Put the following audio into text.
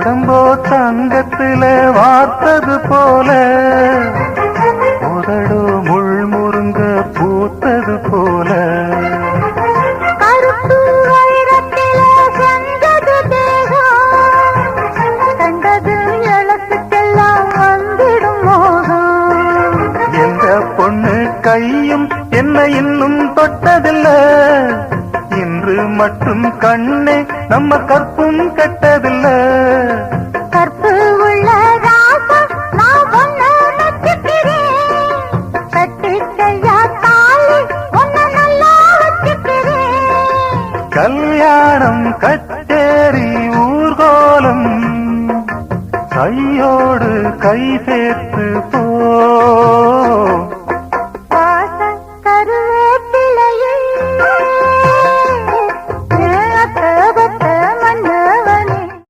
உடம்போ தங்கத்தில வார்த்தது போல உதடோ முள் முருங்க பூத்தது போல கருப்பு வைரத்தில செஞ்சது தேகம் கண்டது எழுத்துக்கெல்லாம் வந்திடும் மோகம் எந்த பொண்ணு கையும் என்ன இன்னும் தொட்டதில்ல இன்று மட்டும் கண்ணே நம்ம கற்பும் கெட்டதில்ல கற்பு உள்ள ராசா நான் ஒன்ன நச்சுக்கிறேன் கட்டிக்கையா தாலி ஒன்ன நல்லா வச்சுக்கிறேன் கல்யாணம் கச்சேரி ஊர்கோலம் கையோடு கை சேர்த்து